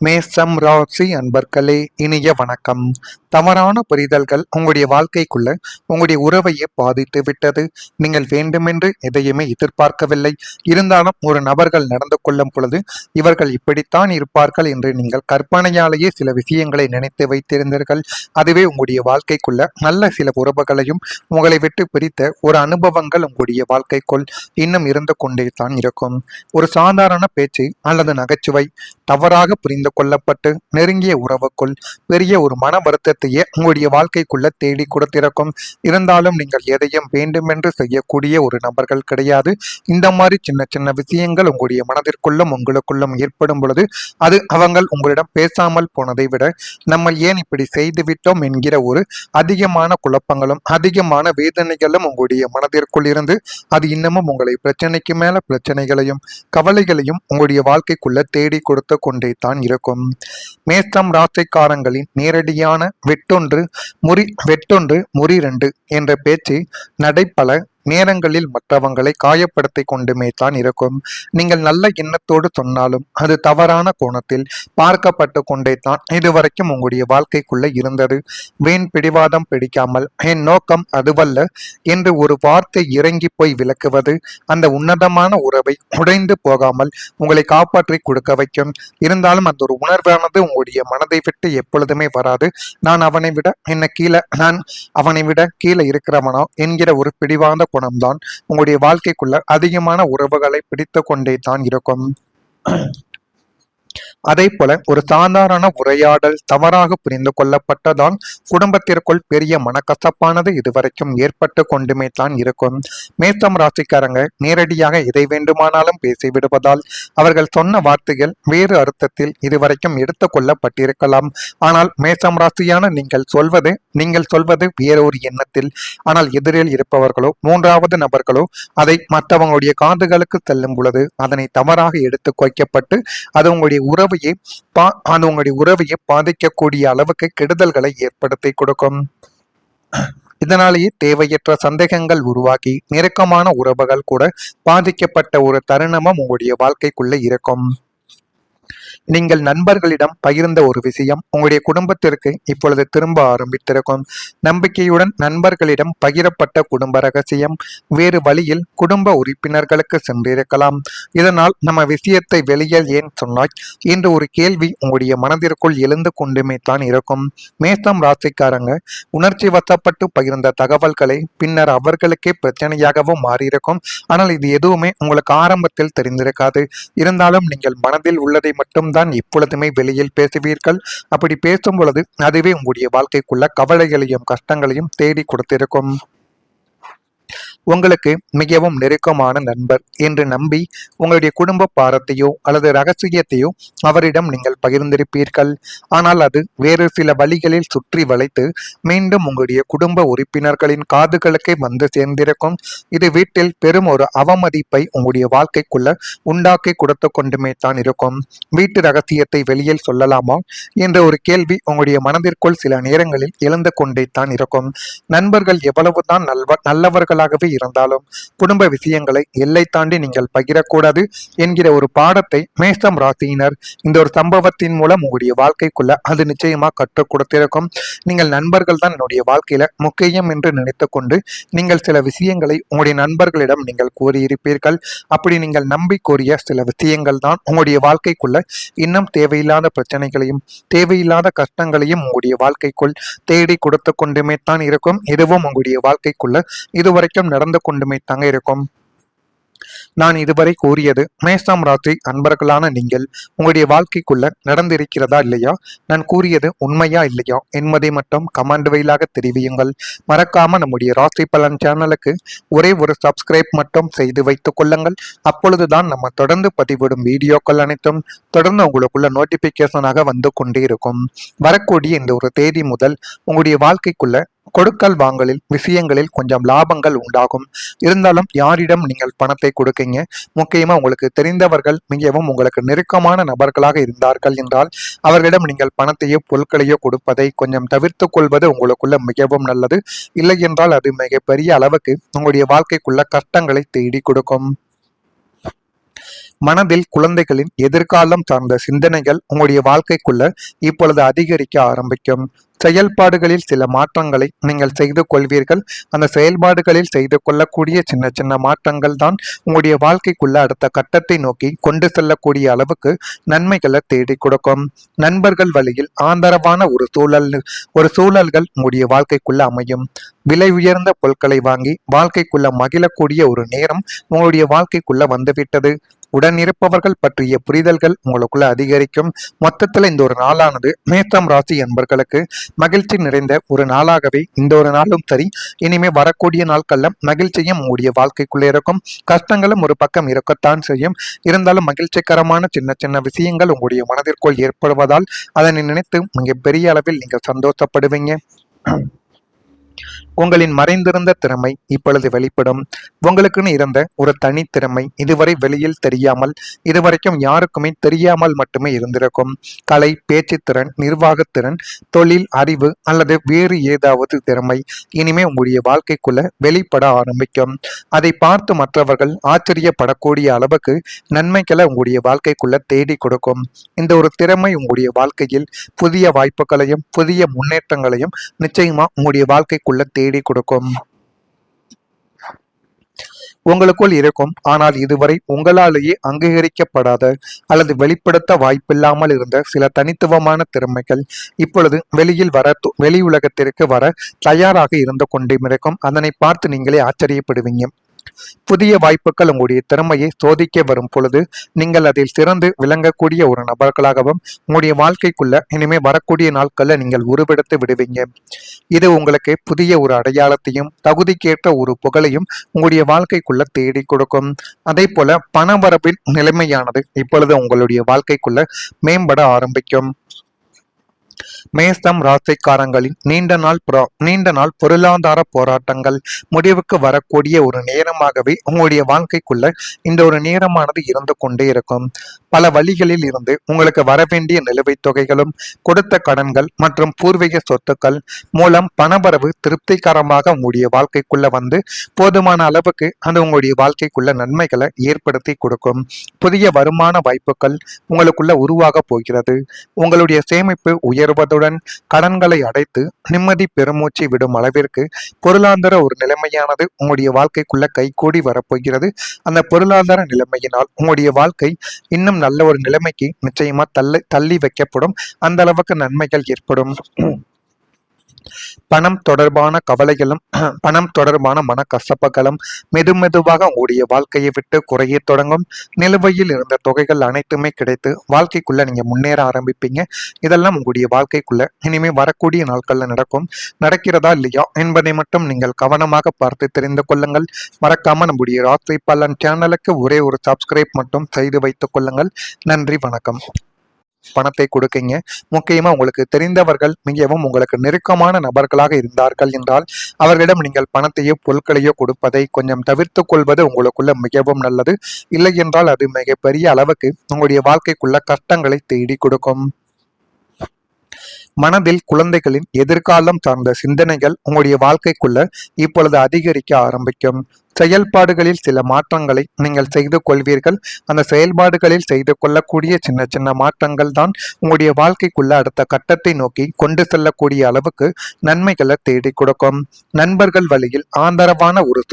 மேஷம் ராசி அன்பர்களே, இனிய வணக்கம். தவறான புரிதல்கள் உங்களுடைய வாழ்க்கைக்குள்ள உங்களுடைய உறவையே பாதித்து விட்டது. நீங்கள் வேண்டுமென்று எதையுமே எதிர்பார்க்கவில்லை. இருந்தாலும் ஒரு நபர்கள் நடந்து கொள்ளும் பொழுது இவர்கள் இப்படித்தான் இருப்பார்கள் என்று நீங்கள் கற்பனையாலேயே சில விஷயங்களை நினைத்து வைத்திருந்தீர்கள். அதுவே உங்களுடைய வாழ்க்கைக்குள்ள நல்ல சில உறவுகளையும் உங்களை விட்டு பிரித்த ஒரு அனுபவங்கள் உங்களுடைய வாழ்க்கைக்குள் இன்னும் இருந்து கொண்டே தான் இருக்கும். ஒரு சாதாரண பேச்சு அல்லது நகைச்சுவை தவறாக புரிந்து கொள்ளப்பட்டு நெருங்கிய உறவுக்குள் பெரிய ஒரு மன வருத்தத்தையே உங்களுடைய வாழ்க்கைக்குள்ள தேடி கொடுத்திருக்கும். இருந்தாலும் நீங்கள் எதையும் வேண்டுமென்று செய்யக்கூடிய ஒரு நபர்கள் கிடையாது. இந்த மாதிரி சின்ன சின்ன விஷயங்கள் உங்களுடைய மனதிற்குள்ளும் உங்களுக்குள்ளும் ஏற்படும் பொழுது அது அவங்கள் உங்களிடம் பேசாமல் போனதை விட நம்ம ஏன் இப்படி செய்து விட்டோம் என்கிற ஒரு அதிகமான குழப்பங்களும் அதிகமான வேதனைகளும் உங்களுடைய மனதிற்குள் இருந்து அது இன்னமும் உங்களை பிரச்சனைக்கு மேல பிரச்சனைகளையும் கவலைகளையும் உங்களுடைய வாழ்க்கைக்குள்ள தேடி கொடுத்து கொண்டே தான் இருக்கும். மேஷம் ராசிக்காரங்களின் நேரடியான வெட்டொன்று முறி ரெண்டு என்ற பேச்சு நடைபல நேரங்களில் மற்றவங்களை காயப்படுத்தி கொண்டுமே தான் இருக்கும். நீங்கள் நல்ல எண்ணத்தோடு சொன்னாலும் அது தவறான கோணத்தில் பார்க்கப்பட்டு கொண்டே தான் இதுவரைக்கும் உங்களுடைய வாழ்க்கைக்குள்ள இருந்தது. வீண் பிடிவாதம் பிடிக்காமல் என் நோக்கம் அதுவல்ல என்று ஒரு வார்த்தை இறங்கி போய் விளக்குவது அந்த உன்னதமான உறவை உடைந்து போகாமல் உங்களை காப்பாற்றி கொடுக்க வைக்கும். இருந்தாலும் அந்த ஒரு உணர்வானது உங்களுடைய மனதை விட்டு எப்பொழுதுமே வராது. நான் அவனை விட கீழே இருக்கிறவனோ என்கிற ஒரு பிடிவாத குணம்தான் உங்களுடைய வாழ்க்கைக்குள்ள அதிகமான உறவுகளை பிடித்து கொண்டே தான் இருக்கும். அதே போல ஒரு சாதாரண உரையாடல் தவறாக புரிந்து கொள்ளப்பட்டதால் குடும்பத்திற்குள் பெரிய மனக்கசப்பானது இதுவரைக்கும் ஏற்பட்டு கொண்டுமே தான் இருக்கும். மேஷம் ராசிக்காரங்க நேரடியாக எதை வேண்டுமானாலும் பேசிவிடுவதால் அவர்கள் சொன்ன வார்த்தைகள் வேறு அர்த்தத்தில் இதுவரைக்கும் எடுத்து கொள்ளப்பட்டிருக்கலாம். ஆனால் மேஷம் ராசியான நீங்கள் சொல்வது வேறொரு எண்ணத்தில், ஆனால் எதிரில் இருப்பவர்களோ மூன்றாவது நபர்களோ அதை மற்றவங்களுடைய காதுகளுக்கு செல்லும் பொழுது அதனை தவறாக எடுத்து குறைக்கப்பட்டு அது உங்களுடைய உறவையை பாதிக்கக்கூடிய அளவுக்கு கெடுதல்களை ஏற்படுத்தி கொடுக்கும். இதனாலேயே தேவையற்ற சந்தேகங்கள் உருவாக்கி நெருக்கமான உறவுகள் கூட பாதிக்கப்பட்ட ஒரு தருணமும் உங்களுடைய வாழ்க்கைக்குள்ள இருக்கும். நீங்கள் நண்பர்களிடம் பகிர்ந்த ஒரு விஷயம் உங்களுடைய குடும்பத்திற்கு இப்பொழுது திரும்ப ஆரம்பித்திருக்கும். நம்பிக்கையுடன் நண்பர்களிடம் பகிரப்பட்ட குடும்ப ரகசியம் வேறு வழியில் குடும்ப உறுப்பினர்களுக்கு சென்றிருக்கலாம். இதனால் நம்ம விஷயத்தை வெளியில் ஏன் சொன்னாய் என்ற ஒரு கேள்வி உங்களுடைய மனதிற்குள் எழுந்து கொண்டுமே தான் இருக்கும். மேஷம் ராசிக்காரங்க உணர்ச்சி வசப்பட்டு பகிர்ந்த தகவல்களை பின்னர் அவர்களுக்கே பிரச்சனையாகவும் மாறியிருக்கும். ஆனால் இது எதுவுமே உங்களுக்கு ஆரம்பத்தில் தெரிந்திருக்காது. இருந்தாலும் நீங்கள் மனதில் உள்ளதை மட்டும் தான் இப்பொழுதுமே வெளியில் பேசுவீர்கள். அப்படி பேசும் பொழுது அதுவே உங்களுடைய வாழ்க்கைக்குள்ள கவலைகளையும் கஷ்டங்களையும் தேடி கொடுத்திருக்கும். உங்களுக்கு மிகவும் நெருக்கமான நண்பர் என்று நம்பி உங்களுடைய குடும்ப பாரத்தையோ அல்லது ரகசியத்தையோ அவரிடம் நீங்கள் பகிர்ந்திருப்பீர்கள். ஆனால் அது வேறு சில வழிகளில் சுற்றி வளைத்து மீண்டும் உங்களுடைய குடும்ப உறுப்பினர்களின் காதுகளுக்கே வந்து சேர்ந்திருக்கும். இது வீட்டில் பெரும் ஒரு அவமதிப்பை உங்களுடைய வாழ்க்கைக்குள்ள உண்டாக்கி கொடுத்து கொண்டுமே தான் இருக்கும். வீட்டு ரகசியத்தை வெளியில் சொல்லலாமா என்ற ஒரு கேள்வி உங்களுடைய மனதிற்குள் சில நேரங்களில் எழுந்து கொண்டே தான் இருக்கும். நண்பர்கள் எவ்வளவுதான் நல்லவர்களாகவே இருந்தாலும் குடும்ப விஷயங்களை எல்லை தாண்டி நீங்கள் பகிரக்கூடாது என்கிற ஒரு பாடத்தை மேஷம் ராசியினர் இந்த ஒரு சம்பவத்தின் மூலம் உங்களுடைய வாழ்க்கைக்குள்ள அது நிச்சயமா கற்றுக் கொடுத்திருக்கும். நீங்கள் நண்பர்கள் தான் என்னுடைய வாழ்க்கையில முக்கியம் என்று நினைத்து கொண்டு நீங்கள் சில விஷயங்களை உங்களுடைய நண்பர்களிடம் நீங்கள் கூறியிருப்பீர்கள். அப்படி நீங்கள் நம்பி கூறிய சில விஷயங்கள் தான் உங்களுடைய வாழ்க்கைக்குள்ள இன்னும் தேவையில்லாத பிரச்சனைகளையும் தேவையில்லாத கஷ்டங்களையும் உங்களுடைய வாழ்க்கைக்குள் தேடி கொடுத்து கொண்டுமே தான் இருக்கும். இதுவும் உங்களுடைய வாழ்க்கைக்குள்ள இதுவரைக்கும் நடந்து கொண்டுமே தாங்க இருக்கும். நான் இதுவரை கூறியது மேஷம் ராசி அன்பர்களான நீங்கள் உங்களுடைய வாழ்க்கைக்குள்ள நடந்திருக்கிறதா இல்லையா, நான் கூறியது உண்மையா இல்லையா என்பதை மட்டும் கமெண்ட் வழியாக தெரிவியுங்கள். மறக்காம நம்முடைய ராசி பலன் சேனலுக்கு ஒரே ஒரு சப்ஸ்கிரைப் மட்டும் செய்து வைத்துக் கொள்ளுங்கள். அப்பொழுதுதான் நம்ம தொடர்ந்து பதிவிடும் வீடியோக்கள் அனைத்தும் தொடர்ந்து உங்களுக்குள்ள நோட்டிபிகேஷனாக வந்து கொண்டே இருக்கும். வரக்கூடிய இந்த ஒரு தேதி முதல் உங்களுடைய வாழ்க்கைக்குள்ள கொடுக்கல் வாங்கலில் விஷயங்களில் கொஞ்சம் லாபங்கள் உண்டாகும். இருந்தாலும் யாரிடம் நீங்கள் பணத்தை கொடுக்கீங்க, முக்கியமா உங்களுக்கு தெரிந்தவர்கள் மிகவும் உங்களுக்கு நெருக்கமான நபர்களாக இருந்தார்கள் என்றால் அவர்களிடம் நீங்கள் பணத்தையோ பொருட்களையோ கொடுப்பதை கொஞ்சம் தவிர்த்து கொள்வது உங்களுக்குள்ள மிகவும் நல்லது. இல்லை என்றால் அது மிகப்பெரிய அளவுக்கு உங்களுடைய வாழ்க்கைக்குள்ள கஷ்டங்களை தேடி கொடுக்கும். மனதில் குழந்தைகளின் எதிர்காலம் சார்ந்த சிந்தனைகள் உங்களுடைய வாழ்க்கைக்குள்ள இப்பொழுது அதிகரிக்க ஆரம்பிக்கும். செயல்பாடுகளில் சில மாற்றங்களை நீங்கள் செய்து கொள்வீர்கள். அந்த செயல்பாடுகளில் செய்து கொள்ளக்கூடிய சின்ன சின்ன மாற்றங்கள் தான் உங்களுடைய வாழ்க்கைக்குள்ள அடுத்த கட்டத்தை நோக்கி கொண்டு செல்லக்கூடிய அளவுக்கு நன்மைகளை தேடி கொடுக்கும். நண்பர்கள் வழியில் ஆதரவான ஒரு சூழல்கள் உங்களுடைய வாழ்க்கைக்குள்ள அமையும். விலை உயர்ந்த பொருட்களை வாங்கி வாழ்க்கைக்குள்ள மகிழக்கூடிய ஒரு நேரம் உங்களுடைய வாழ்க்கைக்குள்ள வந்துவிட்டது. உடன் இருப்பவர்கள் பற்றிய புரிதல்கள் உங்களுக்குள்ள அதிகரிக்கும். மொத்தத்துல இந்த ஒரு நாளானது மேஷம் ராசி என்பர்களுக்கு மகிழ்ச்சி நிறைந்த ஒரு நாளாகவே இந்த ஒரு நாளும் சரி, இனிமே வரக்கூடிய நாட்கள்ல மகிழ்ச்சியும் உங்களுடைய வாழ்க்கைக்குள்ளே இருக்கும். கஷ்டங்களும் ஒரு பக்கம் இருக்கத்தான் செய்யும். இருந்தாலும் மகிழ்ச்சிகரமான சின்ன சின்ன விஷயங்கள் உங்களுடைய மனதிற்குள் ஏற்படுவதால் அதனை நினைத்து மிக பெரிய அளவில் நீங்கள் சந்தோஷப்படுவீங்க. உங்களின் மறைந்திருந்த திறமை இப்பொழுது வெளிப்படும். உங்களுக்குன்னு இருந்த ஒரு தனித்திறமை இதுவரை வெளியில் தெரியாமல், இதுவரைக்கும் யாருக்குமே தெரியாமல் மட்டுமே இருந்திருக்கும். கலை, பேச்சுத்திறன், நிர்வாகத்திறன், தொழில், அறிவு அல்லது வேறு ஏதாவது திறமை இனிமே உங்களுடைய வாழ்க்கைக்குள்ள வெளிப்பட ஆரம்பிக்கும். அதை பார்த்து மற்றவர்கள் ஆச்சரியப்படக்கூடிய அளவுக்கு நன்மைகளை உங்களுடைய வாழ்க்கைக்குள்ள தேடி கொடுக்கும். இந்த ஒரு திறமை உங்களுடைய வாழ்க்கையில் புதிய வாய்ப்புகளையும் புதிய முன்னேற்றங்களையும் நிச்சயமா உங்களுடைய வாழ்க்கைக்குள்ள தேடி கொடுக்கும். உங்களுக்குள் இருக்கும், ஆனால் இதுவரை உங்களாலேயே அங்கீகரிக்கப்படாத அல்லது வெளிப்படுத்த வாய்ப்பில்லாமல் இருந்த சில தனித்துவமான திறமைகள் இப்பொழுது வெளி உலகத்திற்கு வர தயாராக இருந்து கொண்டும் இருக்கும். அதனை பார்த்து நீங்களே ஆச்சரியப்படுவீங்க. புதிய வாய்ப்புகள் உங்களுடைய திறமையை சோதிக்க வரும் பொழுது நீங்கள் அதில் சிறந்து விளங்கக்கூடிய ஒரு நபர்களாகவும் உங்களுடைய வாழ்க்கைக்குள்ள இனிமே வரக்கூடிய நாட்கள்ல நீங்கள் உருவெடுத்து விடுவீங்க. இது உங்களுக்கு புதிய ஒரு அடையாளத்தையும் தகுதிக்கேற்ற ஒரு புகழையும் உங்களுடைய வாழ்க்கைக்குள்ள தேடி கொடுக்கும். அதே போல பணவரவின் நிலைமையானது இப்பொழுது உங்களுடைய வாழ்க்கைக்குள்ள மேம்பட ஆரம்பிக்கும். மேஷம் ராசிக்காரங்களின் நீண்ட நாள் பொருளாதார போராட்டங்கள் முடிவுக்கு வரக்கூடிய ஒரு நேரமாகவே உங்களுடைய வாழ்க்கைக்குள்ள இந்த ஒரு நேரமானது இருந்து கொண்டே இருக்கும். பல வழிகளில் இருந்து உங்களுக்கு வரவேண்டிய நிலுவைத் தொகைகளும் கொடுத்த கடன்கள் மற்றும் பூர்வீக சொத்துக்கள் மூலம் பணவரவு திருப்திகரமாக உங்களுடைய வாழ்க்கைக்குள்ள வந்து போதுமான அளவுக்கு அது உங்களுடைய வாழ்க்கைக்குள்ள நன்மைகளை ஏற்படுத்தி கொடுக்கும். புதிய வருமான வாய்ப்புகள் உங்களுக்குள்ள உருவாக போகிறது. உங்களுடைய சேமிப்பு உயர்வதுடன் கடன்களை அடைத்து நிம்மதி பெருமூச்சு விடும் அளவிற்கு பொருளாதார ஒரு நிலைமையானது உங்களுடைய வாழ்க்கைக்குள்ள கைகூடி வரப்போகிறது. அந்த பொருளாதார நிலைமையினால் உங்களுடைய வாழ்க்கை இன்னும் நல்ல ஒரு நிலைமைக்கு நிச்சயமா தள்ளி வைக்கப்படும். அந்த அளவுக்கு நன்மைகள் ஏற்படும். பணம் தொடர்பான கவலைகளும் பணம் தொடர்பான மனக்கசப்புகளும் மெதுவாக உங்களுடைய வாழ்க்கையை விட்டு குறைய தொடங்கும். நிலுவையில் இருந்த தொகைகள் அனைத்துமே கிடைத்து வாழ்க்கைக்குள்ள நீங்க முன்னேற ஆரம்பிப்பீங்க. இதெல்லாம் உங்களுடைய வாழ்க்கைக்குள்ள இனிமே வரக்கூடிய நாட்கள்ல நடக்கிறதா இல்லையா என்பதை மட்டும் நீங்கள் கவனமாக பார்த்து தெரிந்து கொள்ளுங்கள். மறக்காம நம்முடைய ராசி பலன் சேனலுக்கு ஒரே ஒரு சப்ஸ்கிரைப் மட்டும் செய்து வைத்துக் கொள்ளுங்கள். நன்றி, வணக்கம். பணத்தை கொடுக்கீங்க. முக்கியமா உங்களுக்கு தெரிந்தவர்கள் மிகவும் உங்களுக்கு நெருக்கமான நபர்களாக இருந்தார்கள் என்றால் அவர்களிடம் நீங்கள் பணத்தையோ பொருட்களையோ கொடுப்பதை கொஞ்சம் தவிர்த்து கொள்வது உங்களுக்குள்ள மிகவும் நல்லது. இல்லை என்றால் அது மிகப்பெரிய அளவுக்கு உங்களுடைய வாழ்க்கைக்குள்ள கஷ்டங்களை தேடி கொடுக்கும். மனதில் குழந்தைகளின் எதிர்காலம் சார்ந்த சிந்தனைகள் உங்களுடைய வாழ்க்கைக்குள்ள இப்பொழுது அதிகரிக்க ஆரம்பிக்கும். செயல்பாடுகளில் சில மாற்றங்களை நீங்கள் செய்து கொள்வீர்கள். அந்த செயல்பாடுகளில் செய்து கொள்ளக்கூடிய சின்ன சின்ன மாற்றங்கள் தான் உங்களுடைய வாழ்க்கைக்குள்ள அடுத்த கட்டத்தை நோக்கி கொண்டு செல்லக்கூடிய அளவுக்கு நன்மைகளை தேடி கொடுக்கும். நண்பர்கள் வழியில் ஆதரவான ஒரு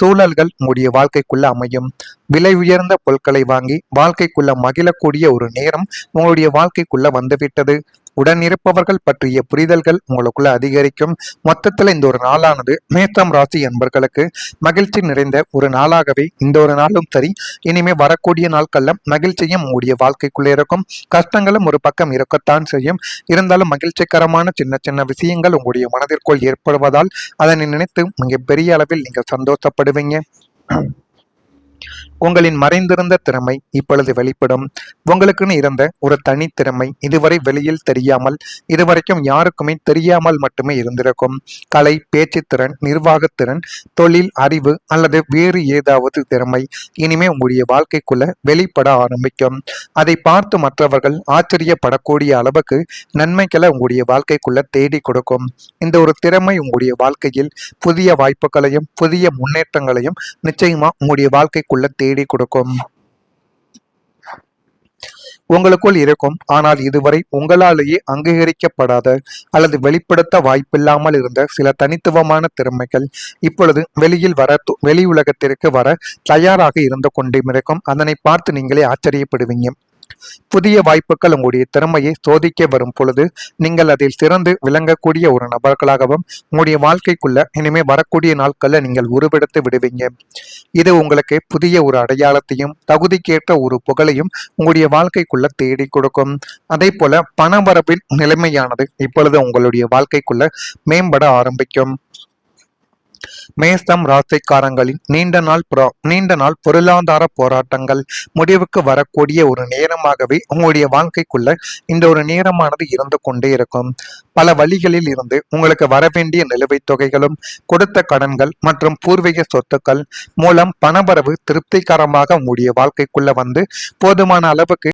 சூழல்கள் உங்களுடைய வாழ்க்கைக்குள்ள அமையும். விலை உயர்ந்த பொருட்களை வாங்கி வாழ்க்கைக்குள்ள மகிழக்கூடிய ஒரு நேரம் உங்களுடைய வாழ்க்கைக்குள்ள வந்துவிட்டது. உடன் இருப்பவர்கள் பற்றிய புரிதல்கள் உங்களுக்குள்ள அதிகரிக்கும். மொத்தத்துல இந்த ஒரு நாளானது மேஷம் ராசி என்பர்களுக்கு மகிழ்ச்சி நிறைந்த ஒரு நாளாகவே இந்த ஒரு நாளும் சரி, இனிமே வரக்கூடிய நாட்கள்ல மகிழ்ச்சியும் உங்களுடைய வாழ்க்கைக்குள்ளே இருக்கும். கஷ்டங்களும் ஒரு பக்கம் இருக்கத்தான் செய்யும். இருந்தாலும் மகிழ்ச்சிகரமான சின்ன சின்ன விஷயங்கள் உங்களுடைய மனதிற்குள் ஏற்படுவதால் அதனை நினைத்து மிக பெரிய அளவில் நீங்கள் சந்தோஷப்படுவீங்க. உங்களின் மறைந்திருந்த திறமை இப்பொழுது வெளிப்படும். உங்களுக்குன்னு இருந்த ஒரு தனித்திறமை இதுவரை வெளியில் தெரியாமல், இதுவரைக்கும் யாருக்குமே தெரியாமல் மட்டுமே இருந்திருக்கும். கலை, பேச்சுத்திறன், நிர்வாகத்திறன், தொழில், அறிவு அல்லது வேறு ஏதாவது திறமை இனிமே உங்களுடைய வாழ்க்கைக்குள்ள வெளிப்பட ஆரம்பிக்கும். அதை பார்த்து மற்றவர்கள் ஆச்சரியப்படக்கூடிய அளவுக்கு நன்மைகளை உங்களுடைய வாழ்க்கைக்குள்ள தேடி கொடுக்கும். இந்த ஒரு திறமை உங்களுடைய வாழ்க்கையில் புதிய வாய்ப்புகளையும் புதிய முன்னேற்றங்களையும் நிச்சயமா உங்களுடைய வாழ்க்கைக்குள்ள தேடி கொடுக்கும். உங்களுக்குள் இருக்கும், ஆனால் இதுவரை உங்களாலேயே அங்கீகரிக்கப்படாத அல்லது வெளிப்படுத்த வாய்ப்பில்லாமல் இருந்த சில தனித்துவமான திறமைகள் இப்பொழுது வெளி உலகத்திற்கு வர தயாராக இருந்து கொண்டிருக்கும். அதனை பார்த்து நீங்களே ஆச்சரியப்படுவீங்க. புதிய வாய்ப்புகள் உங்களுடைய திறமையை சோதிக்க வரும் பொழுது நீங்கள் அதில் சிறந்து விளங்கக்கூடிய ஒரு நபர்களாகவும் உங்களுடைய வாழ்க்கைக்குள்ள இனிமே வரக்கூடிய நாட்கள்ல நீங்கள் உருவெடுத்து விடுவீங்க. இது உங்களுக்கு புதிய ஒரு அடையாளத்தையும் தகுதிக்கேற்ற ஒரு புகழையும் உங்களுடைய வாழ்க்கைக்குள்ள தேடி கொடுக்கும். அதே போல பணவரவின் நிலைமையானது இப்பொழுது உங்களுடைய வாழ்க்கைக்குள்ள மேம்பட ஆரம்பிக்கும். மேசம் ராசிக்காரங்களின் நீண்ட நாள் பொருளாதார போராட்டங்கள் முடிவுக்கு வரக்கூடிய ஒரு நேரமாகவே உங்களுடைய வாழ்க்கைக்குள்ள இந்த ஒரு நேரமானது இருந்து கொண்டே இருக்கும். பல வழிகளில் இருந்து உங்களுக்கு வரவேண்டிய நிலுவைத் தொகைகளும் கொடுத்த கடன்கள் மற்றும் பூர்வீக சொத்துக்கள் மூலம் பணவரவு திருப்திகரமாக உங்களுடைய வாழ்க்கைக்குள்ள வந்து போதுமான அளவுக்கு